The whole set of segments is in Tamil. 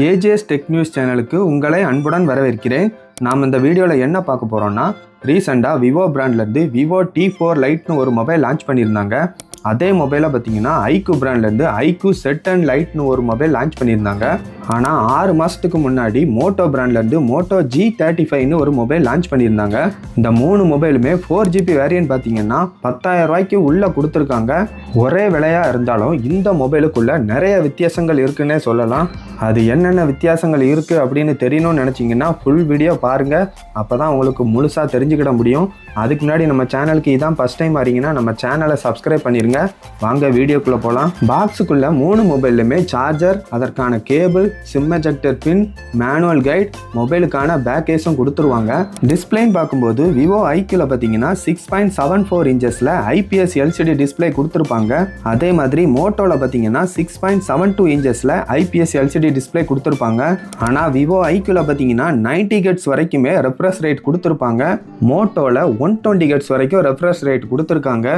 ஏஜேஎஸ் டெக் நியூஸ் சேனலுக்கு உங்களை அன்புடன் வரவேற்கிறேன். நாம் இந்த வீடியோவில் என்ன பார்க்க போகிறோம்னா, ரீசெண்டாக விவோ பிராண்ட்லேருந்து விவோ T4 லைட்னு ஒரு மொபைல் லான்ச் பண்ணியிருந்தாங்க. அதே மொபைலை பார்த்தீங்கன்னா ஐக்யூ பிராண்ட்லேருந்து ஐக்யூ செட் அண்ட் லைட்னு ஒரு மொபைல் லான்ச் பண்ணியிருந்தாங்க. ஆனால் 6 மாதத்துக்கு முன்னாடி மோட்டோ பிராண்ட்லேருந்து மோட்டோ G35ன்னு ஒரு மொபைல் லான்ச் பண்ணியிருந்தாங்க. இந்த 3 மொபைலுமே 4GB வேரியன்ட் பார்த்தீங்கன்னா 10,000 ரூபாய்க்கு உள்ளே கொடுத்துருக்காங்க. ஒரே விலையாக இருந்தாலும் இந்த மொபைலுக்குள்ளே நிறைய வித்தியாசங்கள் இருக்குன்னே சொல்லலாம். அது என்னென்ன வித்தியாசங்கள் இருக்குது அப்படின்னு தெரியணும்னு நினச்சிங்கன்னா ஃபுல் வீடியோ பாருங்கள். அப்போ தான் உங்களுக்கு முழுசாக தெரிஞ்சுக்கிட முடியும். அதுக்கு முன்னாடி நம்ம சேனலுக்கு இதான் ஃபஸ்ட் டைம் வரீங்கன்னா நம்ம சேனலை சப்ஸ்கிரைப் பண்ணிடுங்க. வாங்க வீடியோக்குள்ளே போகலாம். பாக்ஸுக்குள்ளே 3 மொபைல்லுமே சார்ஜர், அதற்கான cable, sim ejector pin, manual guide, மொபைலுக்கான பேக் கேஸும் கொடுத்துருவாங்க. டிஸ்பிளேன்னு பார்க்கும்போது விவோ ஐக்யூவில் பார்த்தீங்கன்னா 6.74 இன்ச்சஸில் IPS LCD டிஸ்பிளே கொடுத்துருப்பாங்க. அதே மாதிரி மோட்டோவில் பார்த்தீங்கன்னா 6.72 இன்ச்சஸில் IPS LCD டிஸ்பிளே கொடுத்துருப்பாங்க. ஆனால் விவோ ஐக்யூவில் பார்த்தீங்கன்னா 90 ஹெர்ட்ஸ் வரைக்குமே ரெஃப்ரெஷ் ரேட் கொடுத்துருப்பாங்க. மோட்டோவில் 120 ஹெர்ட்ஸ் வரைக்கும் ரெஃப்ரெஷ் ரேட் கொடுத்துருக்காங்க.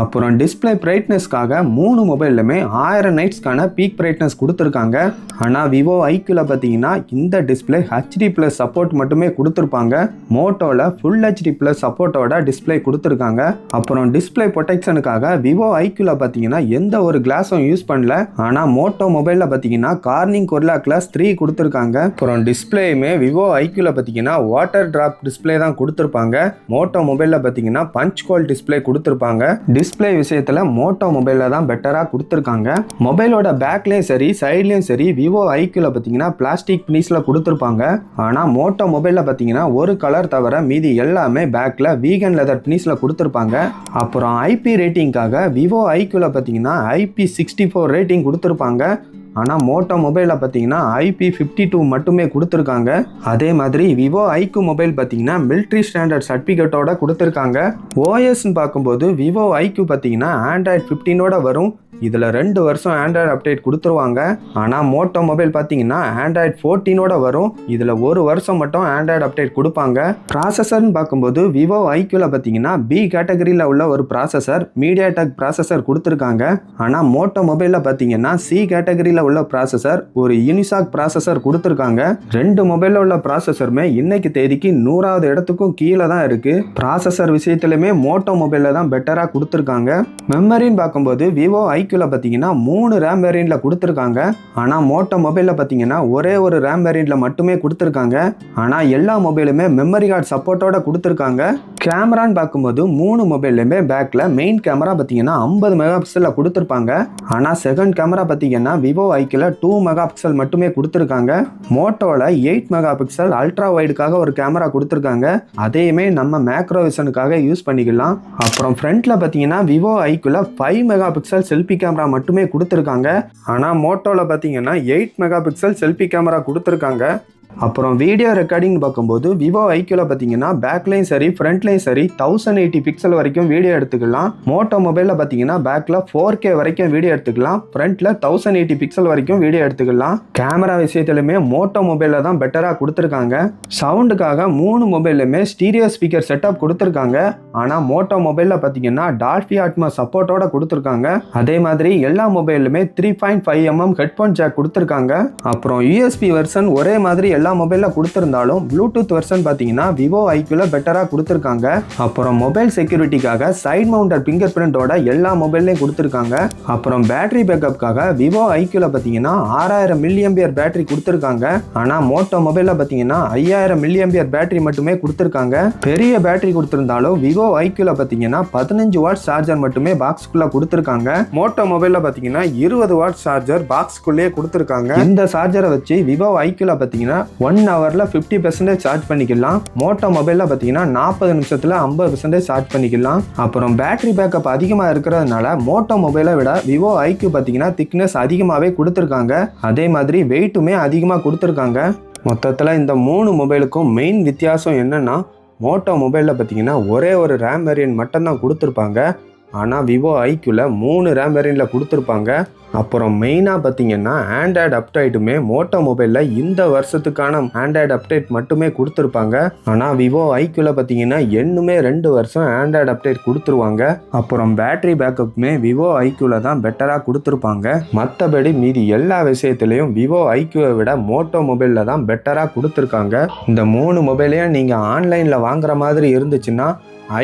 அப்புறம் டிஸ்பிளே பிரைட்னஸ்க்காக 3 மொபைல்லுமே 1000 நைட்ஸ்க்கான பீக் பிரைட்னஸ் கொடுத்துருக்காங்க. ஆனால் விவோ ஐக்யூவில் பார்த்தீங்கன்னா இந்த டிஸ்பிளே HD+ சப்போர்ட் மட்டுமே கொடுத்துருப்பாங்க. மோட்டோவில் ஃபுல் HD+ சப்போர்ட்டோட டிஸ்பிளே கொடுத்துருக்காங்க. அப்புறம் டிஸ்பிளே ப்ரொடெக்ஷனுக்காக விவோ ஐக்யூவில் பார்த்தீங்கன்னா எந்த ஒரு கிளாஸும் யூஸ் பண்ணல. ஆனால் மோட்டோ மொபைலில் பார்த்தீங்கன்னா கார்னிங் கொர்லா கிளாஸ் 3 கொடுத்துருக்காங்க. அப்புறம் டிஸ்பிளேயுமே விவோ ஐக்யூவில் பார்த்தீங்கன்னா வாட்டர் டிராப் டிஸ்பிளே தான் கொடுத்துருப்பாங்க. மோட்டோ மொபைலில் பார்த்தீங்கன்னா பஞ்ச் ஹோல் டிஸ்பிளே கொடுத்துருப்பாங்க. டிஸ்பிளே விஷயத்தில் மோட்டோ மொபைலில் தான் பெட்டராக கொடுத்துருக்காங்க. மொபைலோட பேக்லேயும் சரி சைட்லேயும் சரி விவோ ஐக்யூவில் பார்த்தீங்கன்னா பிளாஸ்டிக் ஃபினிஷில் கொடுத்துருப்பாங்க. ஆனால் மோட்டோ மொபைலில் பார்த்தீங்கன்னா ஒரு கலர் தவிர மீதி எல்லாமே பேக்கில் வீகன் லெதர் ஃபினிஷில் கொடுத்துருப்பாங்க. அப்புறம் IP ரேட்டிங்காக விவோ ஐக்யூவில் பார்த்தீங்கன்னா IP64 ரேட்டிங் கொடுத்துருப்பாங்க. ஆனால் மோட்டோ மொபைலில் பார்த்தீங்கன்னா IP52 மட்டுமே கொடுத்துருக்காங்க. அதே மாதிரி விவோ ஐக்யூ மொபைல் பார்த்தீங்கன்னா மிலிட்ரி ஸ்டாண்டர்ட் சர்டிஃபிகேட்டோட கொடுத்துருக்காங்க. OSன்னு பார்க்கும்போது விவோ ஐக்யூ பார்த்தீங்கன்னா Android 15ஓட வரும். இதில் 2 வருஷம் ஆண்ட்ராய்டு அப்டேட் கொடுத்துருவாங்க. ஆனால் மோட்டோ மொபைல் பார்த்தீங்கன்னா Android 14ஓட வரும். இதில் 1 வருஷம் மட்டும் ஆண்ட்ராய்டு அப்டேட் கொடுப்பாங்க. ப்ராசஸர்னு பார்க்கும்போது விவோ ஐக்யூவில் பார்த்தீங்கன்னா B கேட்டகரியில் உள்ள ஒரு ப்ராசஸர் MediaTek ப்ராசஸர் கொடுத்துருக்காங்க. ஆனால் மோட்டோ மொபைலில் பார்த்தீங்கன்னா C கேட்டகரியில் உள்ள ப்ராசஸர் ஒரு யூனிசாக் ப்ராசஸர் கொடுத்துருக்காங்க. 2 மொபைலில் உள்ள ப்ராசஸருமே இன்னைக்கு தேதிக்கு 100வது இடத்துக்கும் கீழே தான் இருக்குது. ப்ராசஸர் விஷயத்துலையுமே மோட்டோ மொபைலில் தான் பெட்டராக கொடுத்துருக்காங்க. மெமரின்னு பார்க்கும்போது விவோ ஐக்யூவில் பார்த்தீங்கன்னா 3 RAM வேரியண்ட்ல கொடுத்துருக்காங்க. ஆனால் மோட்டோ மொபைலில் பார்த்தீங்கன்னா ஒரே ஒரு RAM வேரியண்ட்ல மட்டுமே கொடுத்துருக்காங்க. ஆனால் எல்லா மொபைலுமே மெமரி கார்டு சப்போர்ட்டோட கொடுத்துருக்காங்க. கேமரான்னு பார்க்கும்போது 3 மொபைல்லையுமே பேக்கில் மெயின் கேமரா பார்த்தீங்கன்னா 50 மெகா பிக்சலில் கொடுத்துருப்பாங்க. ஆனால் செகண்ட் கேமரா பார்த்தீங்கன்னா விவோ ஐக்யூவில் 2 மெகா பிக்சல் மட்டுமே கொடுத்துருக்காங்க. மோட்டோவில் 8 மெகா பிக்சல் அல்ட்ரா வைடுக்காக ஒரு கேமரா கொடுத்துருக்காங்க. அதையுமே நம்ம மேக்ரோ விஷனுக்காக யூஸ் பண்ணிக்கலாம். அப்புறம் ஃப்ரண்ட்டில் பார்த்தீங்கன்னா விவோ ஐக்யூவில் 5 மெகா பிக்சல் செல்ஃபி கேமரா மட்டுமே கொடுத்துருக்காங்க. ஆனால் மோட்டோவில் பார்த்தீங்கன்னா 8 மெகா பிக்சல் செல்ஃபி கேமரா கொடுத்துருக்காங்க. அப்புறம் வீடியோ ரெக்கார்டிங் பார்க்கும்போது விவோ ஐக்யூவில் பார்த்தீங்கன்னா பேக்லையும் சரி ஃப்ரண்ட்லையும் சரி 1080 பிக்சல் வரைக்கும் வீடியோ எடுத்துக்கலாம். மோட்டோ மொபைலில் பார்த்தீங்கன்னா பேக்கில் 4K வரைக்கும் வீடியோ எடுத்துக்கலாம். ஃப்ரண்ட்டில் 1080 பிக்சல் வரைக்கும் வீடியோ எடுத்துக்கலாம். கேமரா விஷயத்துலையுமே மோட்டோ மொபைலில் தான் பெட்டராக கொடுத்துருக்காங்க. சவுண்டுக்காக 3 மொபைல்லுமே ஸ்டீரியோ ஸ்பீக்கர் செட்டப் கொடுத்துருக்காங்க. ஆனால் மோட்டோ மொபைலில் பார்த்தீங்கன்னா டால்பி அட்மாஸ் சப்போர்ட்டோட கொடுத்துருக்காங்க. அதே மாதிரி எல்லா மொபைலுமே 3.5mm ஹெட்ஃபோன் ஜாக் கொடுத்துருக்காங்க. அப்புறம் USB வெர்ஷன் ஒரே மாதிரி எல்லா மொபைலில் கொடுத்துருந்தாலும் ப்ளூடூத் வெர்ஷன் பார்த்தீங்கன்னா விவோ ஐக்யூவில் பெட்டராக கொடுத்துருக்காங்க. அப்புறம் மொபைல் செக்யூரிட்டிக்காக சைட் மவுண்டட் ஃபிங்கர் பிரிண்டோட எல்லா மொபைல்லையும் கொடுத்துருக்காங்க. அப்புறம் பேட்டரி பேக்கப்புக்காக விவோ ஐக்யூவில் பார்த்தீங்கன்னா 6000 mAh பேட்டரி கொடுத்துருக்காங்க. ஆனால் மோட்டோ மொபைலில் பார்த்தீங்கன்னா 5000 mAh பேட்டரி மட்டுமே கொடுத்துருக்காங்க. பெரிய பேட்டரி கொடுத்துருந்தாலும் விவோ ஐக்யூவில் பார்த்தீங்கன்னா 15 வாட்ஸ் சார்ஜர் மட்டுமே பாக்ஸ்குள்ளே கொடுத்துருக்காங்க. மோட்டோ மொபைலில் பார்த்தீங்கன்னா 20 வாட்ஸ் சார்ஜர் பாக்ஸ்குள்ளேயே கொடுத்துருக்காங்க. இந்த சார்ஜரை வச்சு விவோ ஐக்யூவில் பார்த்தீங்கன்னா 1 ஹவரில் 50% சார்ஜ் பண்ணிக்கலாம். மோட்டோ மொபைலில் பார்த்தீங்கன்னா 40 நிமிஷத்தில் 50% சார்ஜ் பண்ணிக்கலாம். அப்புறம் பேட்டரி பேக்கப் அதிகமாக இருக்கிறதுனால மோட்டோ மொபைலை விட விவோ ஐக்யூ பார்த்தீங்கன்னா திக்னஸ் அதிகமாகவே கொடுத்துருக்காங்க. அதே மாதிரி வெயிட்டுமே அதிகமாக கொடுத்துருக்காங்க. மொத்தத்தில் இந்த 3 மொபைலுக்கும் மெயின் வித்தியாசம் என்னென்னா, மோட்டோ மொபைலில் பார்த்தீங்கன்னா ஒரே ஒரு RAM வேரியன்ட் மட்டும்தான் கொடுத்துருப்பாங்க. ஆனால் விவோ ஐக்யூவில் 3 RAM வேரியண்ட்டில் கொடுத்துருப்பாங்க. அப்புறம் மெயினாக பார்த்தீங்கன்னா ஆண்ட்ராய்டு அப்டேட்டுமே மோட்டோ மொபைலில் இந்த வருஷத்துக்கான ஆண்ட்ராய்டு அப்டேட் மட்டுமே கொடுத்துருப்பாங்க. ஆனால் விவோ ஐக்யூவில் பார்த்தீங்கன்னா இன்னுமே 2 வருஷம் ஆண்ட்ராய்டு அப்டேட் கொடுத்துருவாங்க. அப்புறம் பேட்டரி பேக்கப்புமே விவோ ஐக்யூவில் தான் பெட்டராக கொடுத்துருப்பாங்க. மற்றபடி மீதி எல்லா விஷயத்துலையும் விவோ ஐக்யூவை விட மோட்டோ மொபைலில் தான் பெட்டராக கொடுத்துருக்காங்க. இந்த 3 மொபைலையும் நீங்கள் ஆன்லைனில் வாங்குற மாதிரி இருந்துச்சுன்னா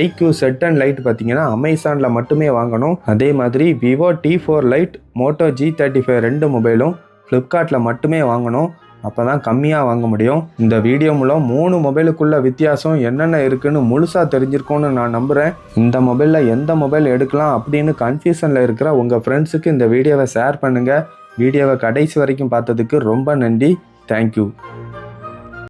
ஐக்யூ செட் அண்ட் லைட் பார்த்தீங்கன்னா அமேசானில் மட்டுமே வாங்கணும். அதே மாதிரி Vivo T4 light, Moto G35 2 மொபைலும் ஃப்ளிப்கார்ட்டில் மட்டுமே வாங்கணும். அப்போ தான் கம்மியாக வாங்க முடியும். இந்த வீடியோ மூலம் 3 மொபைலுக்குள்ள வித்தியாசம் என்னென்ன இருக்குன்னு முழுசாக தெரிஞ்சிருக்கோன்னு நான் நம்புகிறேன். இந்த மொபைலில் எந்த மொபைல் எடுக்கலாம் அப்படின்னு கன்ஃபியூஷனில் இருக்கிற உங்கள் ஃப்ரெண்ட்ஸுக்கு இந்த வீடியோவை ஷேர் பண்ணுங்கள். வீடியோவை கடைசி வரைக்கும் பார்த்ததுக்கு ரொம்ப நன்றி. தேங்க்யூ.